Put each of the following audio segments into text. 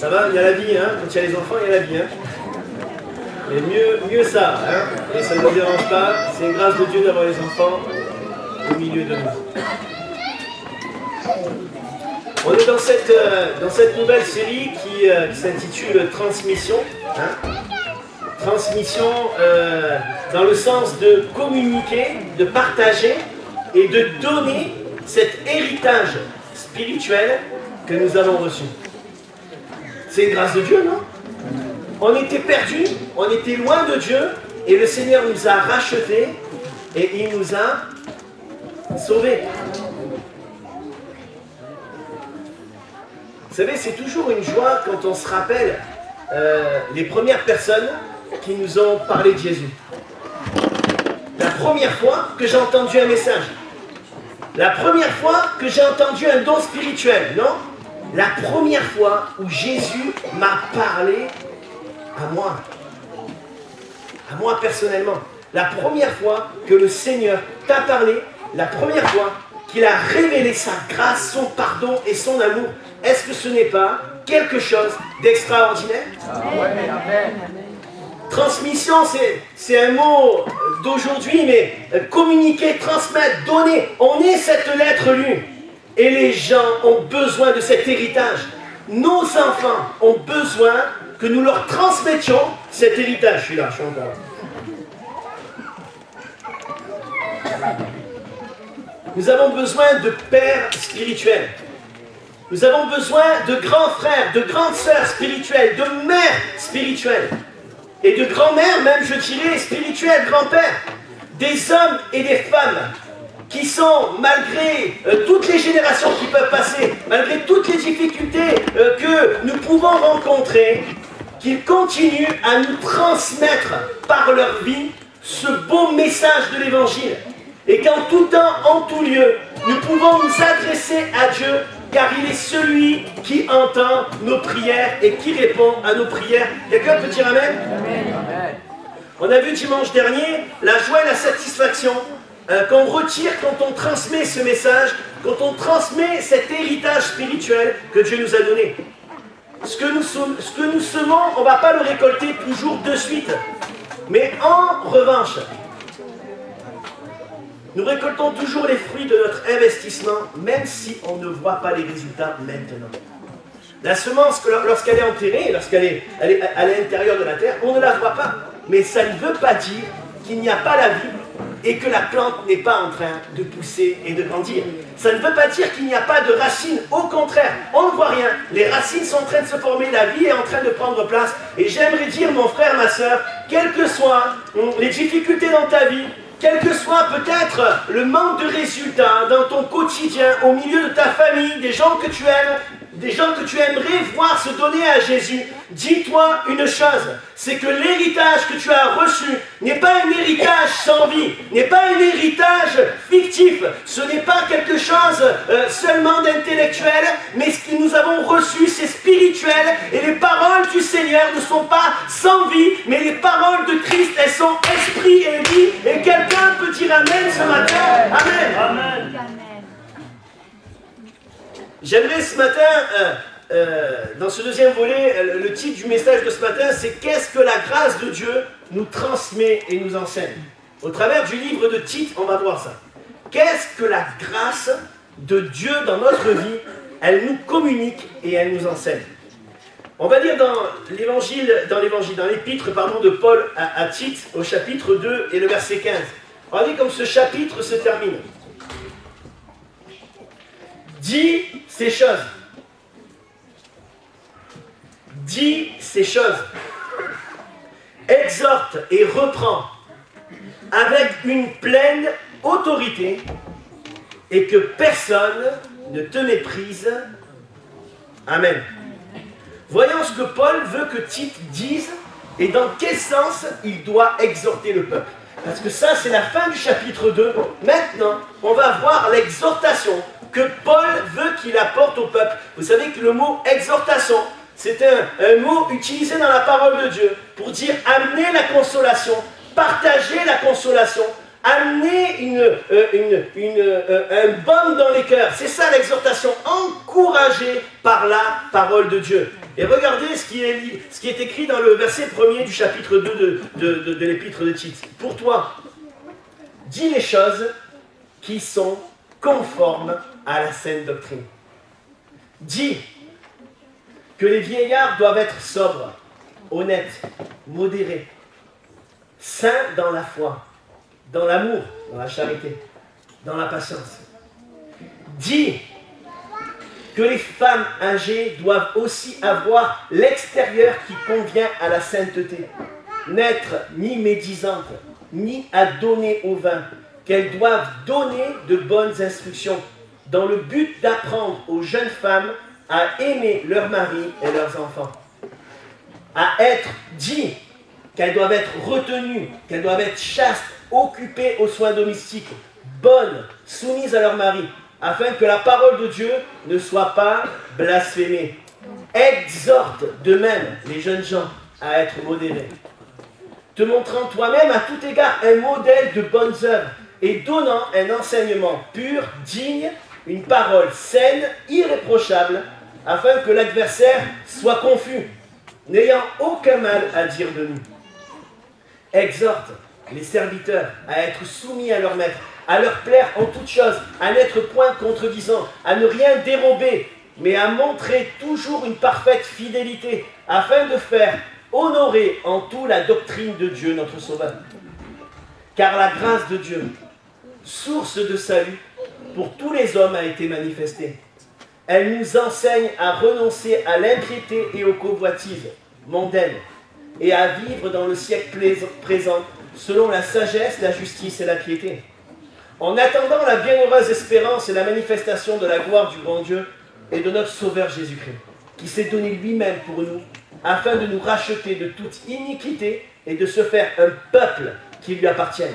Ça va, il y a la vie, hein. Quand il y a les enfants, il y a la vie, hein. Mais mieux ça, hein. Et ça ne me dérange pas. C'est une grâce de Dieu d'avoir les enfants au milieu de nous. On est dans cette nouvelle série qui s'intitule Transmission. Hein. Transmission dans le sens de communiquer, de partager et de donner cet héritage spirituel que nous avons reçu. C'est une grâce de Dieu, non? On était perdus, on était loin de Dieu, et le Seigneur nous a rachetés, et il nous a sauvés. Vous savez, c'est toujours une joie quand on se rappelle les premières personnes qui nous ont parlé de Jésus. La première fois que j'ai entendu un message. La première fois que j'ai entendu un don spirituel, non? La première fois où Jésus m'a parlé à moi personnellement. La première fois que le Seigneur t'a parlé, la première fois qu'il a révélé sa grâce, son pardon et son amour, est-ce que ce n'est pas quelque chose d'extraordinaire? Amen. Transmission, c'est un mot d'aujourd'hui, mais communiquer, transmettre, donner, on est cette lettre lue. Et les gens ont besoin de cet héritage. Nos enfants ont besoin que nous leur transmettions cet héritage. Je suis là, je suis encore là. Nous avons besoin de pères spirituels. Nous avons besoin de grands frères, de grandes sœurs spirituelles, de mères spirituelles. Et de grands-mères, même je dirais, spirituelles, grands-pères. Des hommes et des femmes qui sont, malgré toutes les générations qui peuvent passer, malgré toutes les difficultés que nous pouvons rencontrer, qu'ils continuent à nous transmettre par leur vie ce beau message de l'Évangile. Et qu'en tout temps, en tout lieu, nous pouvons nous adresser à Dieu, car il est celui qui entend nos prières et qui répond à nos prières. Quelqu'un peut dire Amen? Amen. On a vu dimanche dernier la joie et la satisfaction qu'on retire quand on transmet ce message, quand on transmet cet héritage spirituel que Dieu nous a donné. Ce que nous semons, on ne va pas le récolter toujours de suite. Mais en revanche, nous récoltons toujours les fruits de notre investissement, même si on ne voit pas les résultats maintenant. La semence, lorsqu'elle est enterrée, lorsqu'elle est à l'intérieur de la terre, on ne la voit pas. Mais ça ne veut pas dire qu'il n'y a pas la vie et que la plante n'est pas en train de pousser et de grandir. Ça ne veut pas dire qu'il n'y a pas de racines. Au contraire, on ne voit rien. Les racines sont en train de se former, la vie est en train de prendre place. Et j'aimerais dire, mon frère, ma soeur, quelles que soient les difficultés dans ta vie, quel que soit peut-être le manque de résultats dans ton quotidien, au milieu de ta famille, des gens que tu aimes, des gens que tu aimerais voir se donner à Jésus, dis-toi une chose, c'est que l'héritage que tu as reçu n'est pas un héritage sans vie, n'est pas un héritage fictif, ce n'est pas quelque chose seulement d'intellectuel, mais ce que nous avons reçu, c'est spirituel, et les paroles du Seigneur ne sont pas sans vie, mais les paroles de Christ, elles sont esprit et vie, et quelqu'un peut dire Amen ce matin. Amen. Amen. J'aimerais ce matin, dans ce deuxième volet, le titre du message de ce matin, c'est « Qu'est-ce que la grâce de Dieu nous transmet et nous enseigne ?» Au travers du livre de Tite, on va voir ça. Qu'est-ce que la grâce de Dieu dans notre vie, elle nous communique et elle nous enseigne? On va lire dans l'épître de Paul à Tite, au chapitre 2 et le verset 15. Regardez comme ce chapitre se termine. Dis ces choses. Dis ces choses. Exhorte et reprends avec une pleine autorité et que personne ne te méprise. Amen. Voyons ce que Paul veut que Tite dise et dans quel sens il doit exhorter le peuple. Parce que ça, c'est la fin du chapitre 2. Maintenant, on va voir l'exhortation que Paul veut qu'il apporte au peuple. Vous savez que le mot exhortation, c'est un mot utilisé dans la parole de Dieu pour dire amener la consolation, partager la consolation, amener un baume dans les cœurs. C'est ça l'exhortation, encouragée par la parole de Dieu. Et regardez ce qui est écrit dans le verset 1er du chapitre 2 de l'épître de Tite. Pour toi, dis les choses qui sont conformes à la saine doctrine. Dis que les vieillards doivent être sobres, honnêtes, modérés, saints dans la foi, dans l'amour, dans la charité, dans la patience. Dis que les femmes âgées doivent aussi avoir l'extérieur qui convient à la sainteté, n'être ni médisantes, ni à donner au vin, qu'elles doivent donner de bonnes instructions, dans le but d'apprendre aux jeunes femmes à aimer leurs maris et leurs enfants, à être dit qu'elles doivent être retenues, qu'elles doivent être chastes, occupées aux soins domestiques, bonnes, soumises à leur mari, afin que la parole de Dieu ne soit pas blasphémée. Exhorte de même les jeunes gens à être modérés, te montrant toi-même à tout égard un modèle de bonnes œuvres et donnant un enseignement pur, digne, une parole saine, irréprochable, afin que l'adversaire soit confus, n'ayant aucun mal à dire de nous. Exhorte les serviteurs à être soumis à leur maître, à leur plaire en toutes choses, à n'être point contredisant, à ne rien dérober, mais à montrer toujours une parfaite fidélité, afin de faire honorer en tout la doctrine de Dieu, notre Sauveur. Car la grâce de Dieu, source de salut pour tous les hommes, a été manifestée. Elle nous enseigne à renoncer à l'impiété et aux convoitises mondaines, et à vivre dans le siècle présent, selon la sagesse, la justice et la piété. En attendant la bienheureuse espérance et la manifestation de la gloire du grand Dieu et de notre Sauveur Jésus-Christ, qui s'est donné lui-même pour nous, afin de nous racheter de toute iniquité et de se faire un peuple qui lui appartienne,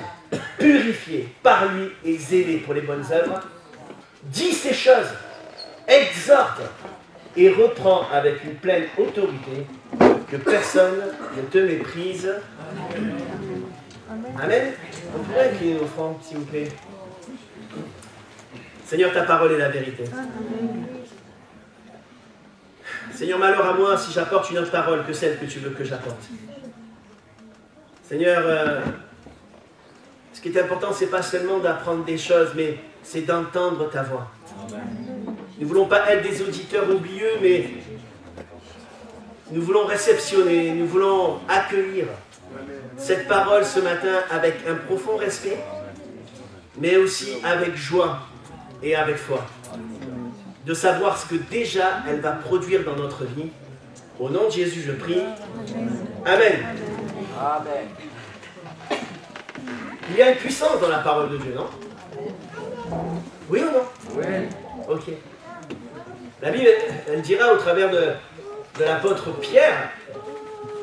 purifié par lui et zélé pour les bonnes œuvres. Dis ces choses, exhorte et reprends avec une pleine autorité, que personne ne te méprise. Amen. On pourrait incliner nos fronts, s'il vous plaît. Seigneur, ta parole est la vérité. Seigneur, malheur à moi si j'apporte une autre parole que celle que tu veux que j'apporte. Seigneur, ce qui est important, ce n'est pas seulement d'apprendre des choses, mais c'est d'entendre ta voix. Nous ne voulons pas être des auditeurs oublieux, mais nous voulons réceptionner, nous voulons accueillir cette parole ce matin avec un profond respect, mais aussi avec joie et avec foi. De savoir ce que déjà elle va produire dans notre vie. Au nom de Jésus, je prie. Amen. Amen. Il y a une puissance dans la parole de Dieu, non? Oui ou non? Oui. Ok. La Bible, elle dira au travers de l'apôtre Pierre,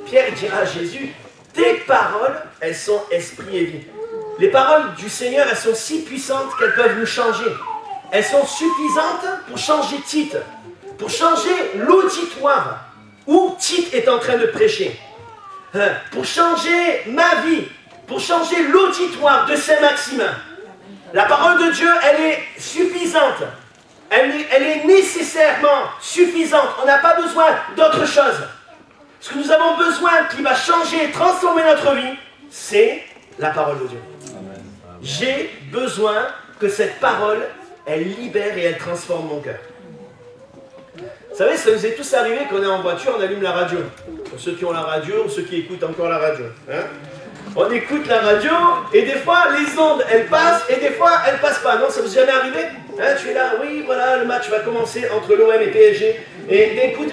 Pierre dira à Jésus, tes paroles, elles sont esprit et vie. Les paroles du Seigneur, elles sont si puissantes qu'elles peuvent nous changer. Elles sont suffisantes pour changer Tite, pour changer l'auditoire où Tite est en train de prêcher, pour changer ma vie, pour changer l'auditoire de Saint-Maximin. La parole de Dieu, elle est suffisante. Elle est nécessairement suffisante. On n'a pas besoin d'autre chose. Ce que nous avons besoin qui va changer et transformer notre vie, c'est la parole de Dieu. J'ai besoin que cette parole, elle libère et elle transforme mon cœur. Vous savez, ça nous est tous arrivé qu'on est en voiture, on allume la radio. Pour ceux qui ont la radio ou ceux qui écoutent encore la radio. Hein? On écoute la radio et des fois les ondes elles passent et des fois elles passent pas. Non, ça vous est jamais arrivé? Hein, tu es là, oui, voilà, le match va commencer entre l'OM et PSG. Et d'écoute,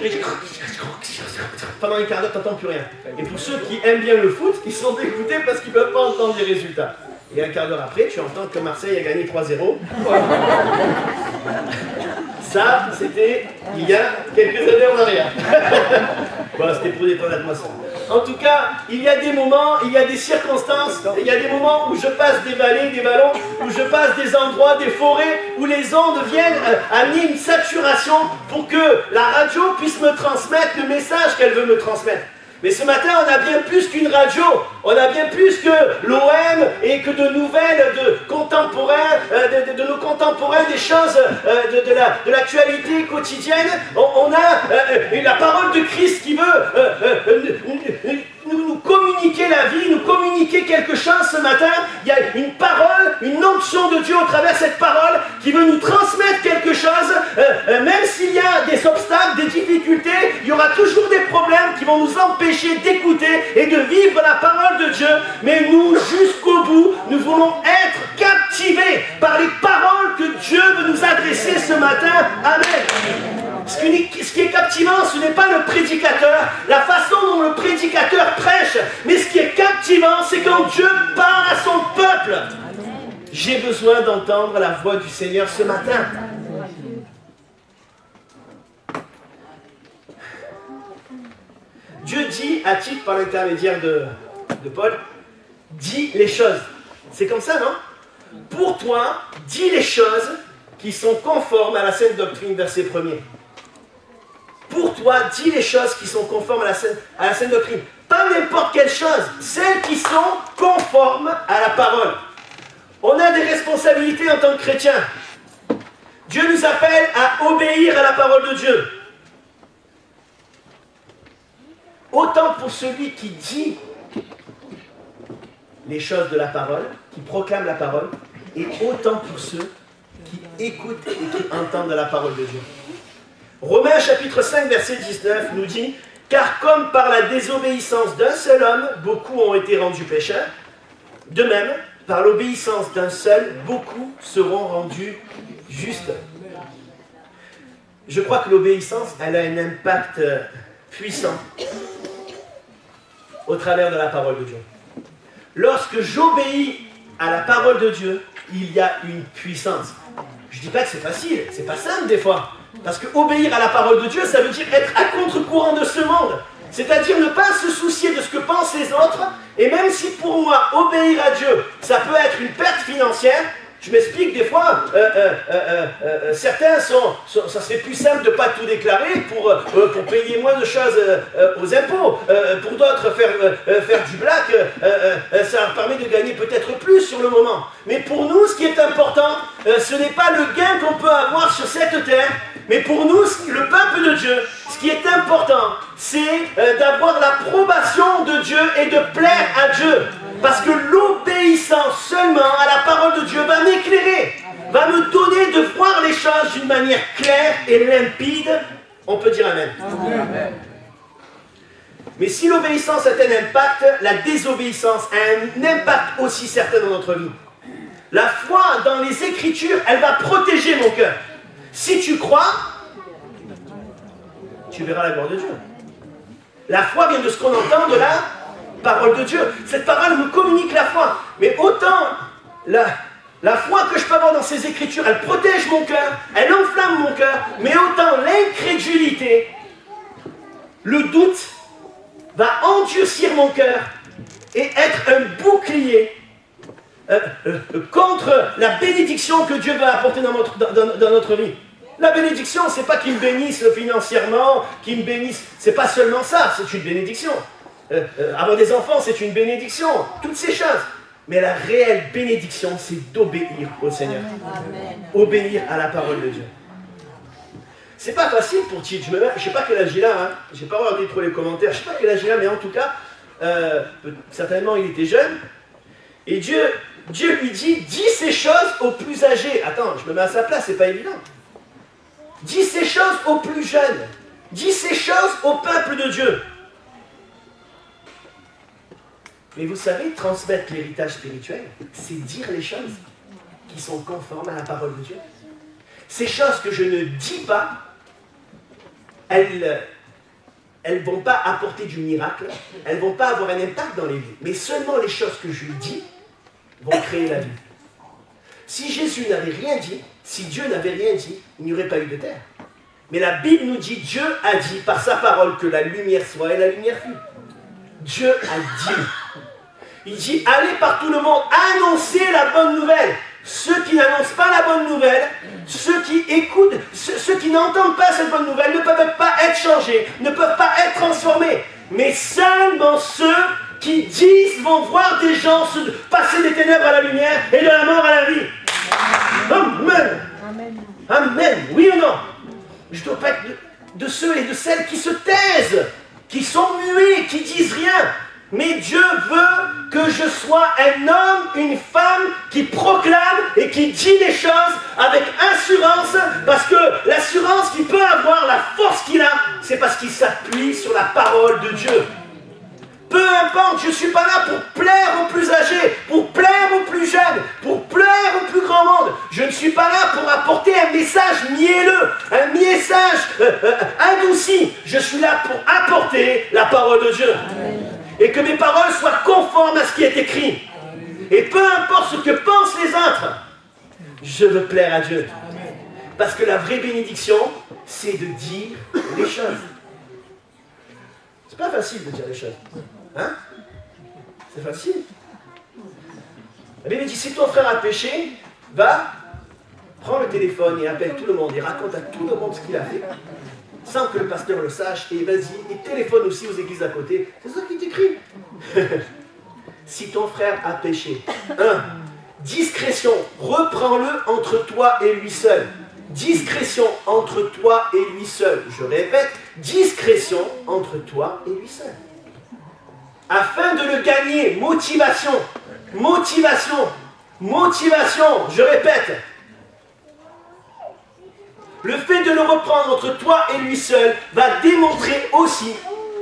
pendant un quart d'heure, tu n'entends plus rien. Et pour ceux qui aiment bien le foot, ils sont dégoûtés parce qu'ils ne peuvent pas entendre les résultats. Et un quart d'heure après, tu entends que Marseille a gagné 3-0. Ça, c'était il y a quelques années en arrière. Voilà, c'était pour détendre l'atmosphère. En tout cas, il y a des moments, il y a des circonstances, il y a des moments où je passe des vallées, des vallons, où je passe des endroits, des forêts, où les ondes viennent amener une saturation pour que la radio puisse me transmettre le message qu'elle veut me transmettre. Mais ce matin, on a bien plus qu'une radio, on a bien plus que l'OM et que de nouvelles de contemporains, de nos contemporains, des choses de l'actualité quotidienne. On a la parole de Christ qui veut nous communiquer la vie, nous communiquer quelque chose ce matin. Il y a une parole, une onction de Dieu au travers de cette parole qui veut nous transmettre quelque chose. Même s'il y a des obstacles, des difficultés, il y aura toujours des problèmes qui vont nous empêcher d'écouter et de vivre la parole de Dieu. Mais nous, jusqu'au bout, nous voulons être captivés par les paroles que Dieu veut nous adresser ce matin. Amen. Ce qui est captivant, ce n'est pas le prédicateur, la façon dont le prédicateur prêche, mais ce qui est captivant, c'est quand Dieu parle à son peuple. J'ai besoin d'entendre la voix du Seigneur ce matin. Dieu dit, à titre par l'intermédiaire de Paul, dis les choses. C'est comme ça, non? Pour toi, dis les choses qui sont conformes à la sainte doctrine, verset 1er. Pour toi, dis les choses qui sont conformes à la sainte doctrine. Pas n'importe quelle chose, celles qui sont conformes à la parole. On a des responsabilités en tant que chrétiens. Dieu nous appelle à obéir à la parole de Dieu. Autant pour celui qui dit les choses de la parole, qui proclame la parole, et autant pour ceux qui écoutent et qui entendent la parole de Dieu. Romains chapitre 5, verset 19 nous dit « Car comme par la désobéissance d'un seul homme, beaucoup ont été rendus pécheurs, de même, par l'obéissance d'un seul, beaucoup seront rendus justes. » Je crois que l'obéissance, elle a un impact puissant au travers de la parole de Dieu. Lorsque j'obéis à la parole de Dieu, il y a une puissance. Je ne dis pas que c'est facile, c'est pas simple des fois. Parce que obéir à la parole de Dieu, ça veut dire être à contre-courant de ce monde. C'est-à-dire ne pas se soucier de ce que pensent les autres. Et même si pour moi, obéir à Dieu, ça peut être une perte financière, je m'explique, des fois, certains ça serait plus simple de ne pas tout déclarer pour payer moins de choses aux impôts. Pour d'autres, faire du black, ça leur permet de gagner peut-être plus sur le moment. Mais pour nous, ce qui est important, ce n'est pas le gain qu'on peut avoir sur cette terre, mais pour nous, le peuple de Dieu, ce qui est important, c'est d'avoir l'approbation de Dieu et de plaire à Dieu. Parce que l'obéissance seulement à la parole de Dieu va m'éclairer, va me donner de voir les choses d'une manière claire et limpide. On peut dire Amen. Amen. Mais si l'obéissance a un impact, la désobéissance a un impact aussi certain dans notre vie. La foi dans les Écritures, elle va protéger mon cœur. Si tu crois, tu verras la gloire de Dieu. La foi vient de ce qu'on entend de la parole de Dieu. Cette parole me communique la foi. Mais autant la foi que je peux avoir dans ces Écritures, elle protège mon cœur, elle enflamme mon cœur, mais autant l'incrédulité, le doute, va endurcir mon cœur et être un bouclier contre la bénédiction que Dieu va apporter dans notre vie. La bénédiction, c'est pas qu'il me bénisse financièrement, qu'il me bénisse, c'est pas seulement ça, c'est une bénédiction. Avoir des enfants, c'est une bénédiction, toutes ces choses. Mais la réelle bénédiction, c'est d'obéir au Seigneur. Amen. Obéir à la parole de Dieu. C'est pas facile pour Tite. Je ne sais pas quel âge il a, hein. Je n'ai pas regardé trop les commentaires, je ne sais pas quel âge il a, mais en tout cas, certainement il était jeune. Et Dieu lui dit, dis ces choses aux plus âgés. Attends, je me mets à sa place, c'est pas évident. Dis ces choses aux plus jeunes. Dis ces choses au peuple de Dieu. Mais vous savez, transmettre l'héritage spirituel, c'est dire les choses qui sont conformes à la parole de Dieu. Ces choses que je ne dis pas, elles ne vont pas apporter du miracle, elles ne vont pas avoir un impact dans les vies. Mais seulement les choses que je dis vont créer la vie. Si Jésus n'avait rien dit, si Dieu n'avait rien dit, il n'y aurait pas eu de terre. Mais la Bible nous dit, Dieu a dit par sa parole que la lumière soit et la lumière fut. Dieu a dit. Il dit, allez par tout le monde, annoncez la bonne nouvelle. Ceux qui n'annoncent pas la bonne nouvelle, ceux qui écoutent, ceux qui n'entendent pas cette bonne nouvelle ne peuvent pas être changés, ne peuvent pas être transformés. mais seulement ceux qui disent vont voir des gens se passer des ténèbres à la lumière et de la mort à la vie. Amen. Amen. Oui ou non? Je ne dois pas être de ceux et de celles qui se taisent, qui sont muets, qui disent rien. Mais Dieu veut que je sois un homme, une femme qui proclame et qui dit les choses avec assurance, parce que l'assurance qu'il peut avoir, la force qu'il a, c'est parce qu'il s'appuie sur la parole de Dieu. Peu importe, je ne suis pas là pour plaire aux plus âgés, pour plaire aux plus jeunes, pour plaire au plus grand monde. Je ne suis pas là pour apporter un message mielleux, un message adouci. Je suis là pour apporter la parole de Dieu. Amen. Et que mes paroles soient conformes à ce qui est écrit. Et peu importe ce que pensent les autres, je veux plaire à Dieu. Parce que la vraie bénédiction, c'est de dire les choses. C'est pas facile de dire les choses. Hein? C'est facile. La Bible dit, si ton frère a péché, va, prends le téléphone et appelle tout le monde et raconte à tout le monde ce qu'il a fait, sans que le pasteur le sache, et vas-y, et téléphone aussi aux églises à côté. C'est ça qui t'écrit. Si ton frère a péché, 1. Discrétion, reprends-le entre toi et lui seul. Discrétion entre toi et lui seul. Je répète, discrétion entre toi et lui seul. Afin de le gagner, motivation, motivation, motivation, je répète. Le fait de le reprendre entre toi et lui seul va démontrer aussi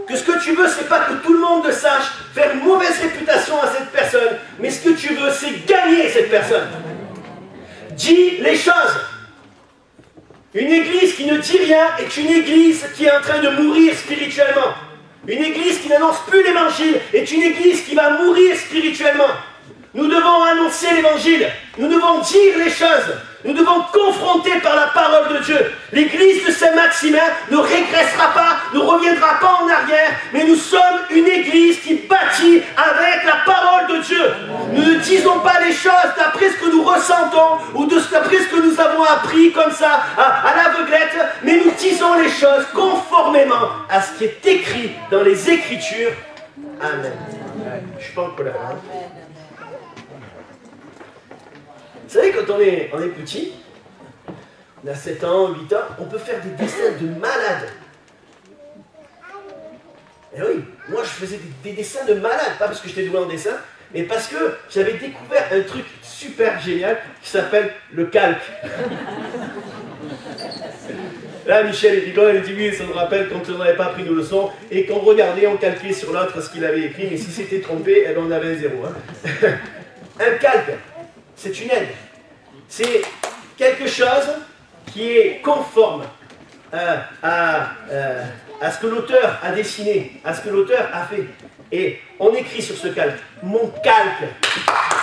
que ce que tu veux, c'est pas que tout le monde le sache, faire une mauvaise réputation à cette personne, mais ce que tu veux, c'est gagner cette personne. Dis les choses. Une église qui ne dit rien est une église qui est en train de mourir spirituellement. Une église qui n'annonce plus l'évangile est une église qui va mourir spirituellement. Nous devons annoncer l'évangile. Nous devons dire les choses. Nous devons confronter par la parole de Dieu. L'église de Saint-Maximin ne régressera pas, ne reviendra pas en arrière, mais nous sommes une église qui bâtit avec la parole de Dieu. Nous ne disons pas les choses d'après ce que nous ressentons ou d'après ce que nous avons appris comme ça, à l'aveuglette, mais nous disons les choses conformément à ce qui est écrit dans les Écritures. Amen. Je ne suis pas en colère. Hein? Vous savez, quand on est petit, on a 7 ans, 8 ans, on peut faire des dessins de malades. Et oui, moi je faisais des dessins de malades, pas parce que j'étais doué en dessin, mais parce que j'avais découvert un truc super génial qui s'appelle le calque. Là, Michel est rigole, il dit oui, ça nous rappelle quand on n'avait pas appris nos leçons et qu'on regardait, on calquait sur l'autre ce qu'il avait écrit, mais si c'était trompé, eh ben on avait un 0. Hein. Un calque. C'est une aide. C'est quelque chose qui est conforme à ce que l'auteur a dessiné, à ce que l'auteur a fait. Et on écrit sur ce calque, mon calque.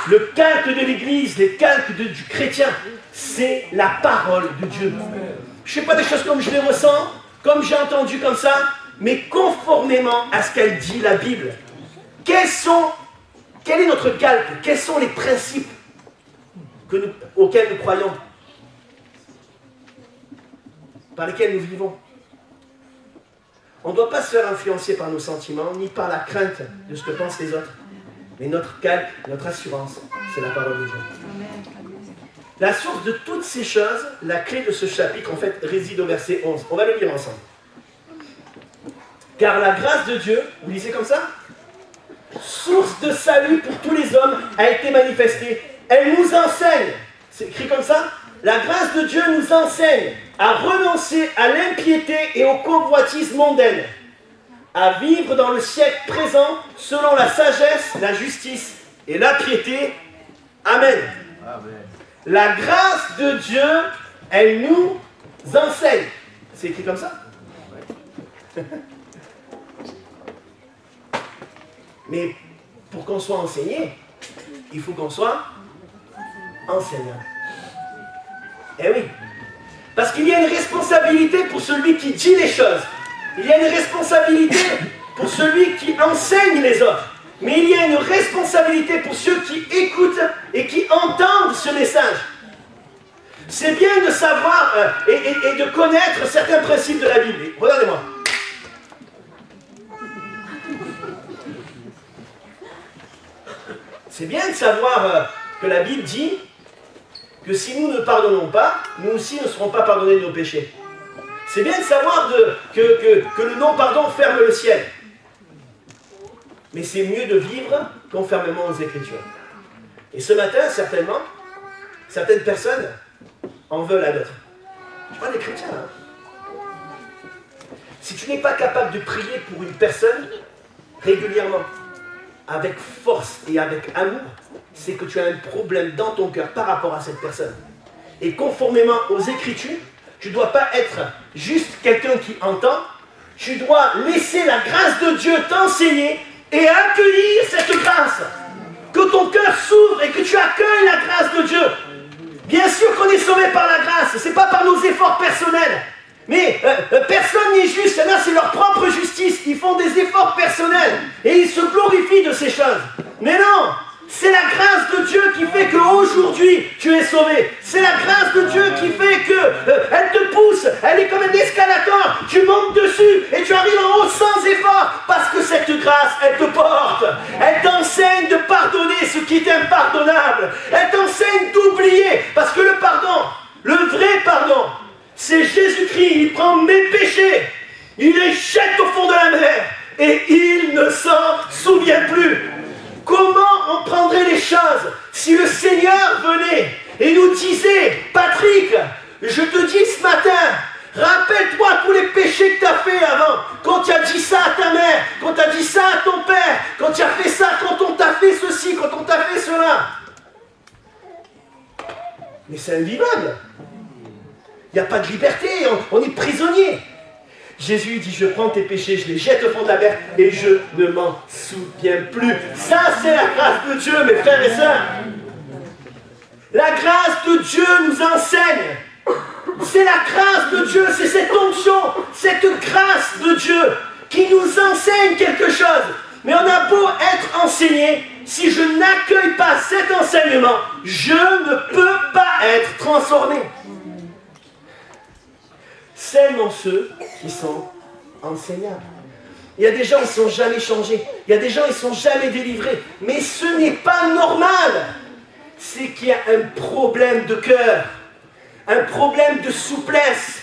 Le calque de l'Église, les calques du chrétien, c'est la parole de Dieu. Je ne fais pas des choses comme je les ressens, comme j'ai entendu comme ça, mais conformément à ce qu'elle dit la Bible. Quel est notre calque? Quels sont les principes auxquels nous croyons, par lesquels nous vivons? On ne doit pas se faire influencer par nos sentiments, ni par la crainte de ce que pensent les autres. Mais notre calque, notre assurance, c'est la parole de Dieu. La source de toutes ces choses, la clé de ce chapitre, en fait, réside au verset 11. On va le lire ensemble. Car la grâce de Dieu, vous lisez comme ça? Source de salut pour tous les hommes a été manifestée. Elle nous enseigne, c'est écrit comme ça, la grâce de Dieu nous enseigne à renoncer à l'impiété et aux convoitises mondaines, à vivre dans le siècle présent selon la sagesse, la justice et la piété. Amen. Amen. La grâce de Dieu, elle nous enseigne. C'est écrit comme ça? Mais pour qu'on soit enseigné, il faut qu'on soit enseignant. Eh oui. Parce qu'il y a une responsabilité pour celui qui dit les choses. Il y a une responsabilité pour celui qui enseigne les autres. Mais il y a une responsabilité pour ceux qui écoutent et qui entendent ce message. C'est bien de savoir et de connaître certains principes de la Bible. Regardez-moi. C'est bien de savoir que la Bible dit que si nous ne pardonnons pas, nous aussi ne serons pas pardonnés de nos péchés. C'est bien de savoir que le non-pardon ferme le ciel. Mais c'est mieux de vivre conformément aux Écritures. Et ce matin, certainement, certaines personnes en veulent à d'autres. Je parle des chrétiens. Hein. Si tu n'es pas capable de prier pour une personne régulièrement, avec force et avec amour, c'est que tu as un problème dans ton cœur par rapport à cette personne. Et conformément aux Écritures, tu ne dois pas être juste quelqu'un qui entend, tu dois laisser la grâce de Dieu t'enseigner et accueillir cette grâce. Que ton cœur s'ouvre et que tu accueilles la grâce de Dieu. Bien sûr qu'on est sauvé par la grâce, ce n'est pas par nos efforts personnels. Mais personne n'est juste, là c'est leur propre justice, ils font des efforts personnels et ils se glorifient de ces choses. Mais non, c'est la grâce de Dieu qui fait qu'aujourd'hui tu es sauvé. C'est la grâce de Dieu qui fait qu'elle te pousse, elle est comme un escalator, tu montes dessus et tu arrives en haut sans effort parce que cette grâce, elle te porte. Elle t'enseigne de pardonner ce qui est impardonnable. Elle t'enseigne d'oublier parce que le pardon, le vrai pardon, c'est Jésus-Christ, il prend mes péchés, il les jette au fond de la mer et il ne s'en souvient plus. Comment on prendrait les choses si le Seigneur venait et nous disait, Patrick, je te dis ce matin, rappelle-toi tous les péchés que tu as fait avant, quand tu as dit ça à ta mère, quand tu as dit ça à ton père, quand tu as fait ça, quand on t'a fait ceci, quand on t'a fait cela. Mais c'est invivable. Il n'y a pas de liberté, on est prisonnier. Jésus dit, je prends tes péchés, je les jette au fond de la mer et je ne m'en souviens plus. Ça, c'est la grâce de Dieu, mes frères et sœurs. La grâce de Dieu nous enseigne. C'est la grâce de Dieu, c'est cette onction, cette grâce de Dieu qui nous enseigne quelque chose. Mais on a beau être enseigné, si je n'accueille pas cet enseignement, je ne peux pas être transformé. Seulement ceux qui sont enseignables. Il y a des gens qui ne sont jamais changés. Il y a des gens qui ne sont jamais délivrés. Mais ce n'est pas normal. C'est qu'il y a un problème de cœur, un problème de souplesse,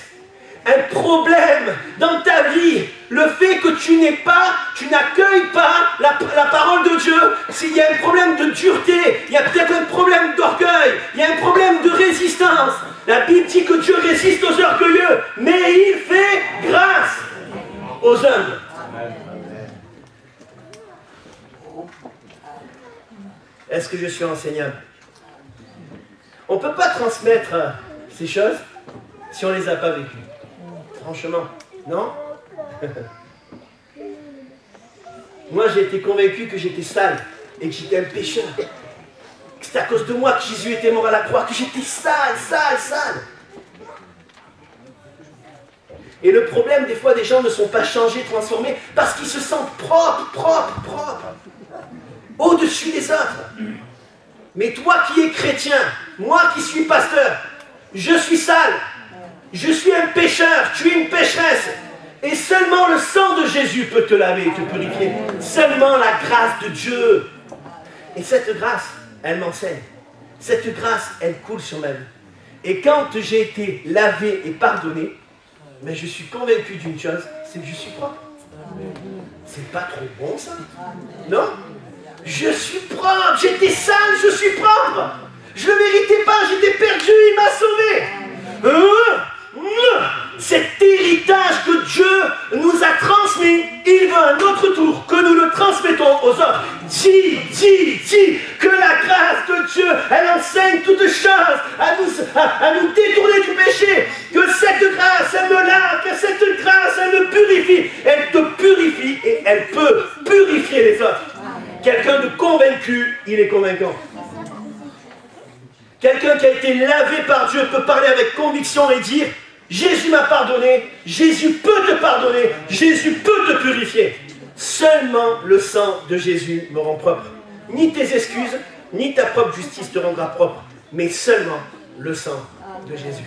un problème dans ta vie. Le fait que tu n'accueilles pas la parole de Dieu, s'il y a un problème de dureté, il y a peut-être un problème d'orgueil, il y a un problème de résistance. La Bible dit que Dieu résiste aux orgueilleux, mais il fait grâce aux humbles. Est-ce que je suis enseignable? On ne peut pas transmettre ces choses si on ne les a pas vécues. Franchement, non? Moi, j'ai été convaincu que j'étais sale et que j'étais un pécheur. C'est à cause de moi que Jésus était mort à la croix, que j'étais sale. Et le problème, des fois, des gens ne sont pas changés, transformés, parce qu'ils se sentent propres, au-dessus des autres. Mais toi qui es chrétien, moi qui suis pasteur, je suis sale, je suis un pécheur, tu es une pécheresse. Et seulement le sang de Jésus peut te laver et te purifier. Seulement la grâce de Dieu. Et cette grâce, elle m'enseigne. Cette grâce, elle coule sur ma vie. Et quand j'ai été lavé et pardonné, mais je suis convaincu d'une chose, c'est que je suis propre. C'est pas trop bon ça? Non? Je suis propre, j'étais sale, je suis propre. Je ne le méritais pas, j'étais perdu, il m'a sauvé. Cet héritage que Dieu nous a transmis, il veut un autre tour, que nous le transmettons aux autres. Dis que la grâce de Dieu, elle enseigne toutes choses à nous détourner du péché, que cette grâce, elle me lave, que cette grâce, elle me purifie. Elle te purifie et elle peut purifier les autres. Quelqu'un de convaincu, il est convaincant. Quelqu'un qui a été lavé par Dieu peut parler avec conviction et dire « Jésus m'a pardonné, Jésus peut te pardonner, Jésus peut te purifier. Seulement le sang de Jésus me rend propre. Ni tes excuses, ni ta propre justice te rendra propre, mais seulement le sang de Jésus. »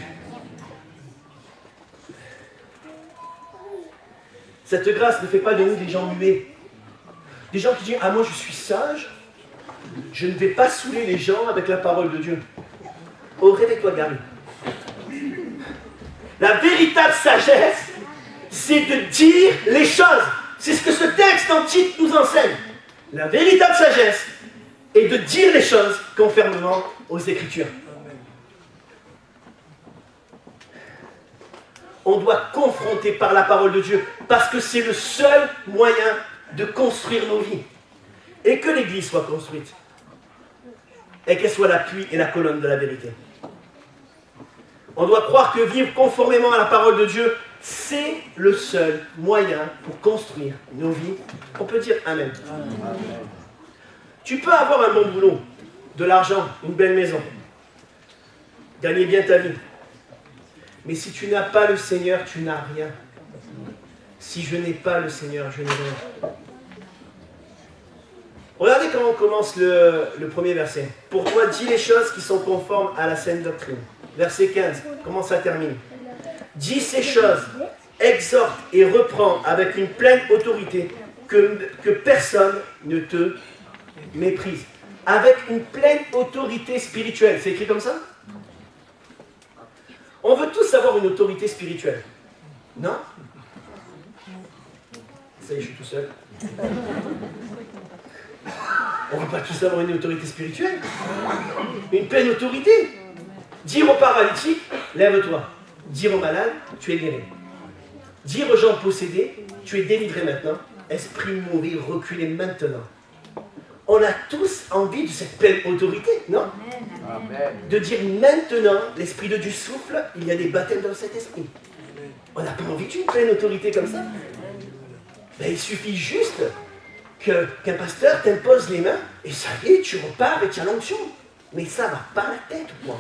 Cette grâce ne fait pas de nous des gens muets. Des gens qui disent « Ah, moi je suis sage, Je ne vais pas saouler les gens avec la parole de Dieu. Oh, réveille-toi, Gary. La véritable sagesse, c'est de dire les choses. C'est ce que ce texte en Tite nous enseigne. La véritable sagesse est de dire les choses conformément aux Écritures. On doit confronter par la parole de Dieu, parce que c'est le seul moyen de construire nos vies. Et que l'Église soit construite. Et qu'elle soit l'appui et la colonne de la vérité. On doit croire que vivre conformément à la parole de Dieu, c'est le seul moyen pour construire nos vies. On peut dire Amen. Amen. Tu peux avoir un bon boulot, de l'argent, une belle maison, gagner bien ta vie. Mais si tu n'as pas le Seigneur, tu n'as rien. Si je n'ai pas le Seigneur, je n'ai rien. Regardez comment on commence le premier verset. Pour toi, dis les choses qui sont conformes à la saine doctrine. Verset 15, comment ça termine? Dis ces choses, exhorte et reprends avec une pleine autorité, que personne ne te méprise. Avec une pleine autorité spirituelle. C'est écrit comme ça? On veut tous avoir une autorité spirituelle. Non? Ça y est, je suis tout seul. On ne veut pas tous avoir une autorité spirituelle. Une pleine autorité. Dire aux paralytiques, lève-toi. Dire aux malades, tu es guéri. Dire aux gens possédés, tu es délivré maintenant. Esprit mauvais, reculez maintenant. On a tous envie de cette pleine autorité, non? Amen. De dire maintenant, l'Esprit de Dieu souffle, il y a des baptêmes dans cet esprit. On n'a pas envie d'une pleine autorité comme ça. Ben, il suffit juste qu'un pasteur t'impose les mains, et ça y est, tu repars et tu as l'onction. Mais ça va pas la tête, quoi.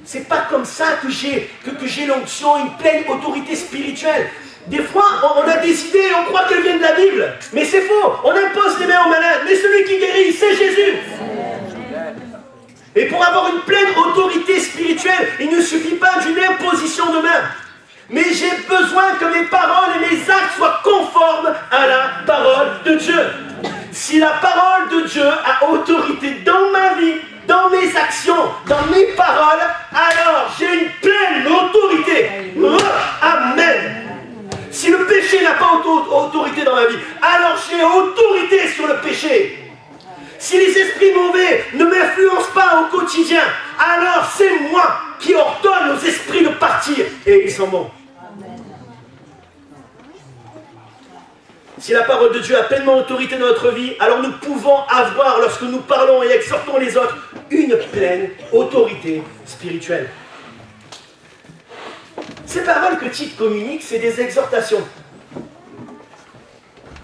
C'est pas comme ça que j'ai l'onction, une pleine autorité spirituelle. Des fois, on a des idées, on croit qu'elles viennent de la Bible. Mais c'est faux. On impose les mains aux malades. Mais celui qui guérit, c'est Jésus. Et pour avoir une pleine autorité spirituelle, il ne suffit pas d'une imposition de main. Mais j'ai besoin que mes paroles et mes actes soient conformes à la parole de Dieu. Si la parole de Dieu a autorité dans ma vie, dans mes actions, dans mes paroles, alors j'ai une pleine autorité. Amen. Si le péché n'a pas autorité dans ma vie, alors j'ai autorité sur le péché. Si les esprits mauvais ne m'influencent pas au quotidien, alors c'est moi qui ordonne aux esprits de partir. Et ils sont bons. Si la parole de Dieu a pleinement autorité dans notre vie, alors nous pouvons avoir, lorsque nous parlons et exhortons les autres, une pleine autorité spirituelle. Ces paroles que Tite communique, c'est des exhortations.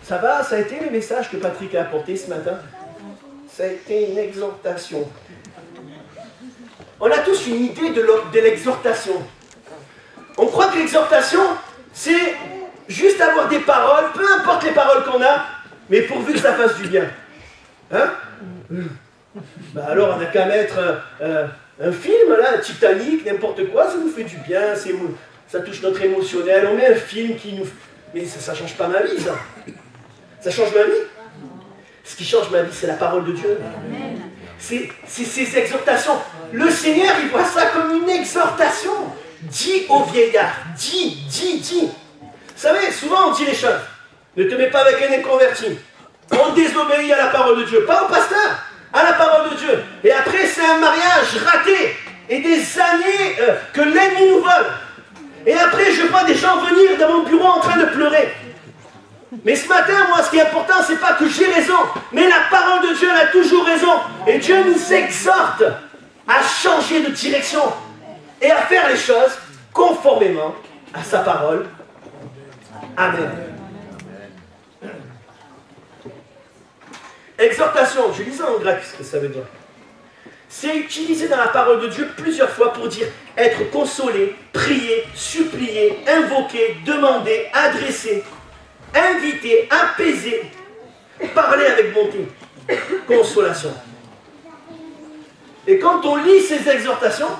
Ça va, ça a été le message que Patrick a apporté ce matin. Ça a été une exhortation. On a tous une idée de l'exhortation. On croit que l'exhortation, c'est juste avoir des paroles, peu importe les paroles qu'on a, mais pourvu que ça fasse du bien. Hein? Bah alors on n'a qu'à mettre un film, là, Titanic, n'importe quoi, ça nous fait du bien, ça touche notre émotionnel, on met un film qui nous... Mais ça ne change pas ma vie, ça. Ça change ma vie. Ce qui change ma vie, c'est la parole de Dieu. C'est ces exhortations. Le Seigneur, il voit ça comme une exhortation. Dis au vieillard, dis. Vous savez, souvent on dit les choses. Ne te mets pas avec un inconverti. On désobéit à la parole de Dieu. Pas au pasteur, à la parole de Dieu. Et après, c'est un mariage raté. Et des années que l'ennemi nous vole. Et après, je vois des gens venir dans mon bureau en train de pleurer. Mais ce matin, moi, ce qui est important, c'est pas que j'ai raison. Mais la parole de Dieu, elle a toujours raison. Et Dieu nous exhorte à changer de direction. Et à faire les choses conformément à sa parole. Amen. Exhortation, je lisais en grec ce que ça veut dire. C'est utilisé dans la parole de Dieu plusieurs fois pour dire être consolé, prier, supplier, invoquer, demander, adresser, inviter, apaiser, parler avec bonté, consolation. Et quand on lit ces exhortations,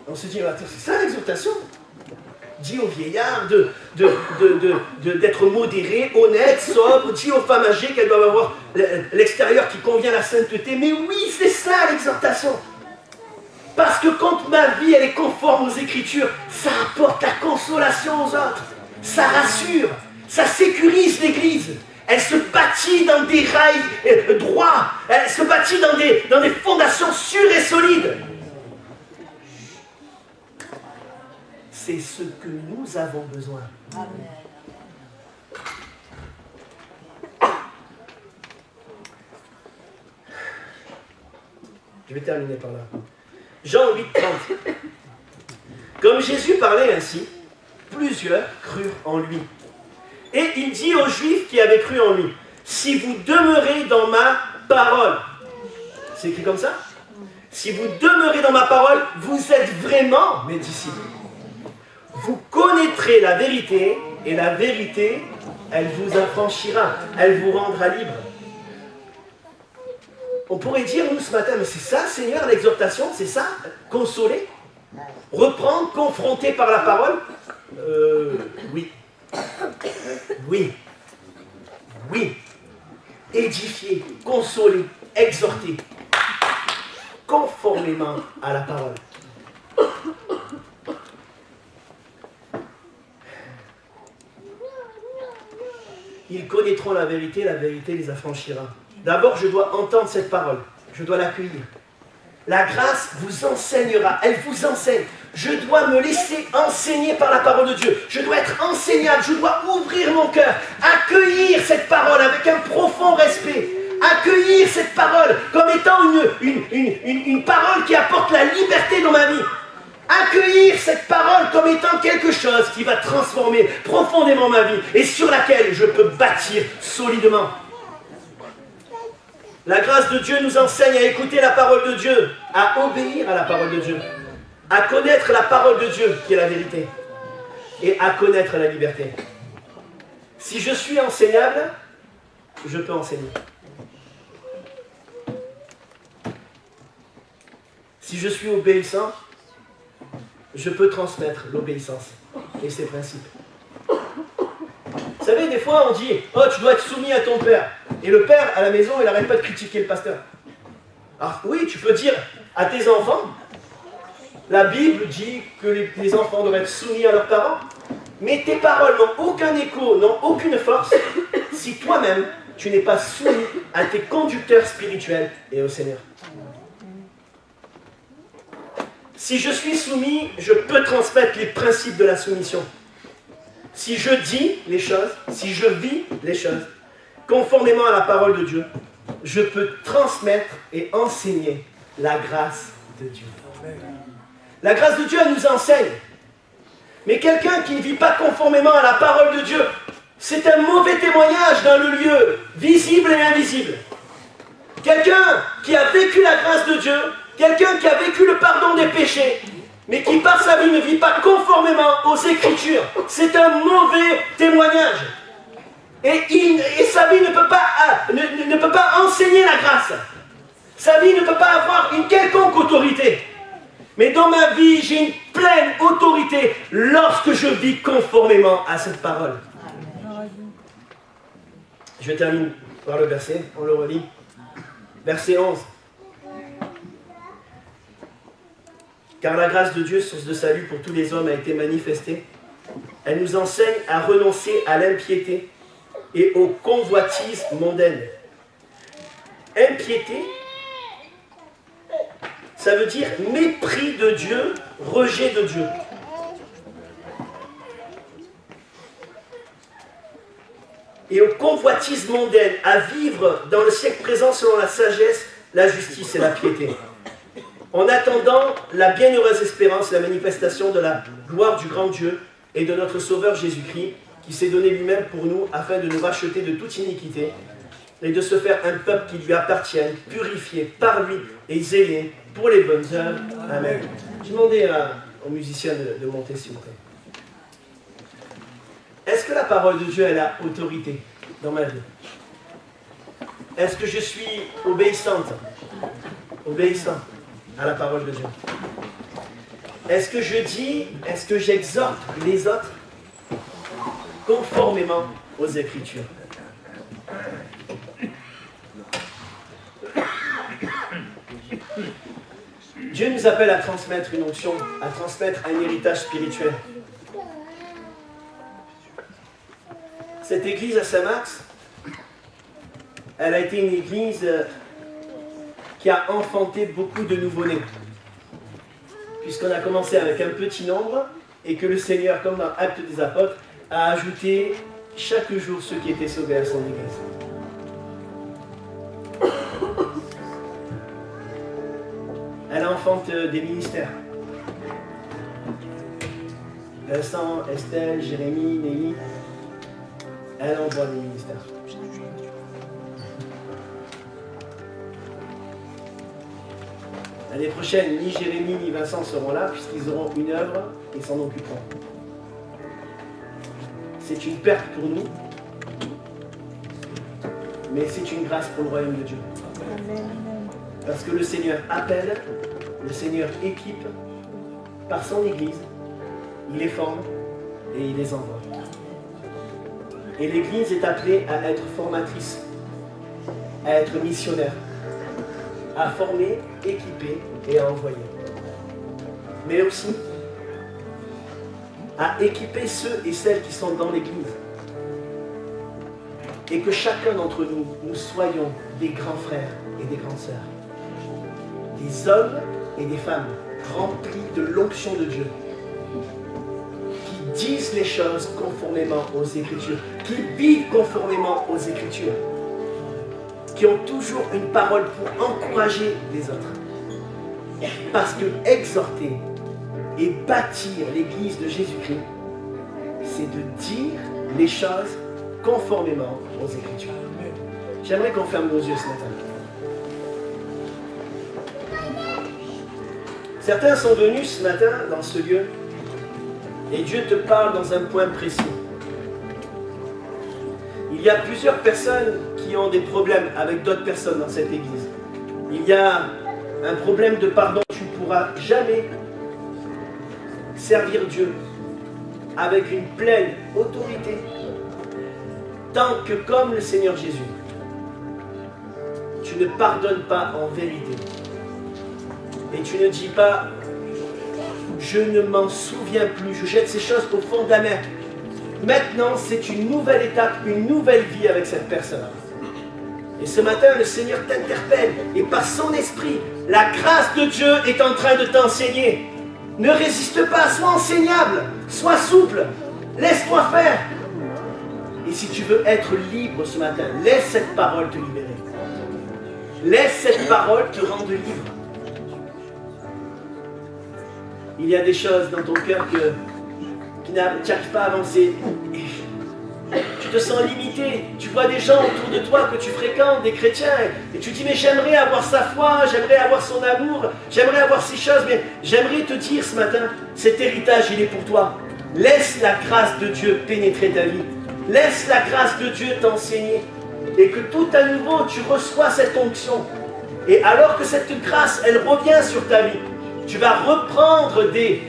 on se dit, attends, c'est ça l'exhortation? Dis aux vieillards d'être modérés, honnêtes, sobres. Dis aux femmes âgées qu'elles doivent avoir l'extérieur qui convient à la sainteté. Mais oui, c'est ça l'exhortation. Parce que quand ma vie elle est conforme aux Écritures, ça apporte la consolation aux autres. Ça rassure, ça sécurise l'Église. Elle se bâtit dans des rails droits. Elle se bâtit dans des fondations sûres et solides. C'est ce que nous avons besoin. Amen. Je vais terminer par là. Jean 8, 30. Comme Jésus parlait ainsi, plusieurs crurent en lui. Et il dit aux Juifs qui avaient cru en lui, si vous demeurez dans ma parole, c'est écrit comme ça? Si vous demeurez dans ma parole, vous êtes vraiment mes disciples. Vous connaîtrez la vérité, et la vérité, elle vous affranchira, elle vous rendra libre. On pourrait dire, nous, ce matin, mais c'est ça, Seigneur, l'exhortation, c'est ça? Consoler? Reprendre, confronter par la parole? Oui. Oui. Oui. Édifier, consoler, exhorter. Conformément à la parole. Ils connaîtront la vérité les affranchira. D'abord, je dois entendre cette parole. Je dois l'accueillir. La grâce vous enseignera. Elle vous enseigne. Je dois me laisser enseigner par la parole de Dieu. Je dois être enseignable. Je dois ouvrir mon cœur. Accueillir cette parole avec un profond respect. Accueillir cette parole comme étant une parole qui apporte la liberté dans ma vie. Accueillir cette parole comme étant quelque chose qui va transformer profondément ma vie et sur laquelle je peux bâtir solidement. La grâce de Dieu nous enseigne à écouter la parole de Dieu, à obéir à la parole de Dieu, à connaître la parole de Dieu qui est la vérité et à connaître la liberté. Si je suis enseignable, je peux enseigner. Si je suis obéissant, je peux transmettre l'obéissance et ses principes. Vous savez, des fois on dit « Oh, tu dois être soumis à ton père ». Et le père, à la maison, il n'arrête pas de critiquer le pasteur. Alors oui, tu peux dire à tes enfants, la Bible dit que les enfants doivent être soumis à leurs parents, mais tes paroles n'ont aucun écho, n'ont aucune force, si toi-même, tu n'es pas soumis à tes conducteurs spirituels et au Seigneur. Si je suis soumis, je peux transmettre les principes de la soumission. Si je dis les choses, si je vis les choses, conformément à la parole de Dieu, je peux transmettre et enseigner la grâce de Dieu. La grâce de Dieu, elle nous enseigne. Mais quelqu'un qui ne vit pas conformément à la parole de Dieu, c'est un mauvais témoignage dans le lieu visible et invisible. Quelqu'un qui a vécu la grâce de Dieu, quelqu'un qui a vécu le pardon des péchés, mais qui par sa vie ne vit pas conformément aux Écritures, c'est un mauvais témoignage. Et sa vie ne peut pas enseigner la grâce. Sa vie ne peut pas avoir une quelconque autorité. Mais dans ma vie, j'ai une pleine autorité lorsque je vis conformément à cette parole. Je termine par le verset, on le relit. Verset 11. Car la grâce de Dieu, source de salut pour tous les hommes, a été manifestée. Elle nous enseigne à renoncer à l'impiété et aux convoitises mondaines. Impiété, ça veut dire mépris de Dieu, rejet de Dieu. Et aux convoitises mondaines, à vivre dans le siècle présent selon la sagesse, la justice et la piété. En attendant la bienheureuse espérance, la manifestation de la gloire du grand Dieu et de notre Sauveur Jésus-Christ, qui s'est donné lui-même pour nous afin de nous racheter de toute iniquité et de se faire un peuple qui lui appartienne, purifié par lui et zélé pour les bonnes œuvres. Amen. Je demandais aux musiciens de monter, s'il vous plaît. Est-ce que la parole de Dieu, elle a autorité dans ma vie? Est-ce que je suis obéissant à la parole de Dieu? Est-ce que je dis, est-ce que j'exhorte les autres conformément aux Écritures? Dieu nous appelle à transmettre une onction, à transmettre un héritage spirituel. Cette église à Saint-Max, elle a été une église qui a enfanté beaucoup de nouveau-nés. Puisqu'on a commencé avec un petit nombre et que le Seigneur, comme dans Actes des Apôtres, a ajouté chaque jour ceux qui étaient sauvés à son église. Elle enfante des ministères. Vincent, Estelle, Jérémie, Nélie, elle envoie des ministères. L'année prochaine, ni Jérémie ni Vincent seront là puisqu'ils auront une œuvre et s'en occuperont. C'est une perte pour nous, mais c'est une grâce pour le royaume de Dieu. Parce que le Seigneur appelle, le Seigneur équipe par son Église, il les forme et il les envoie. Et l'Église est appelée à être formatrice, à être missionnaire, à former, équiper et à envoyer. Mais aussi à équiper ceux et celles qui sont dans l'Église. Et que chacun d'entre nous, nous soyons des grands frères et des grandes sœurs. Des hommes et des femmes remplis de l'onction de Dieu, qui disent les choses conformément aux Écritures, qui vivent conformément aux Écritures, qui ont toujours une parole pour encourager les autres. Parce que exhorter et bâtir l'Église de Jésus-Christ, c'est de dire les choses conformément aux Écritures. J'aimerais qu'on ferme nos yeux ce matin. Certains sont venus ce matin dans ce lieu et Dieu te parle dans un point précis. Il y a plusieurs personnes qui ont des problèmes avec d'autres personnes dans cette église. Il y a un problème de pardon. Tu ne pourras jamais servir Dieu avec une pleine autorité tant que, comme le Seigneur Jésus, tu ne pardonnes pas en vérité. Et tu ne dis pas, je ne m'en souviens plus, je jette ces choses au fond de la mer. Maintenant, c'est une nouvelle étape, une nouvelle vie avec cette personne. Et ce matin, le Seigneur t'interpelle, et par son esprit, la grâce de Dieu est en train de t'enseigner. Ne résiste pas, sois enseignable, sois souple, laisse-toi faire. Et si tu veux être libre ce matin, laisse cette parole te libérer. Laisse cette parole te rendre libre. Il y a des choses dans ton cœur que tu n'arrives pas à avancer. Tu te sens limité. Tu vois des gens autour de toi que tu fréquentes, des chrétiens, et tu dis, mais j'aimerais avoir sa foi, j'aimerais avoir son amour, j'aimerais avoir ces choses, mais j'aimerais te dire ce matin, cet héritage, il est pour toi. Laisse la grâce de Dieu pénétrer ta vie. Laisse la grâce de Dieu t'enseigner. Et que tout à nouveau, tu reçois cette onction. Et alors que cette grâce, elle revient sur ta vie, tu vas reprendre des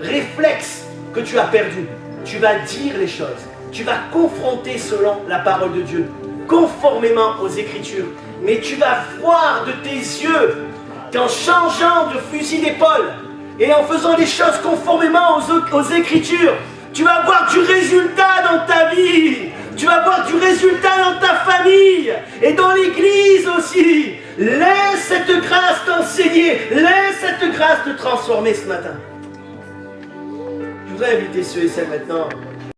réflexes que tu as perdus. Tu vas dire les choses. Tu vas confronter selon la parole de Dieu, conformément aux Écritures. Mais tu vas voir de tes yeux qu'en changeant de fusil d'épaule et en faisant les choses conformément aux Écritures, tu vas voir du résultat dans ta vie. Tu vas voir du résultat dans ta famille et dans l'Église aussi. Laisse cette grâce t'enseigner. Laisse cette grâce te transformer ce matin. Je voudrais inviter ceux et celles maintenant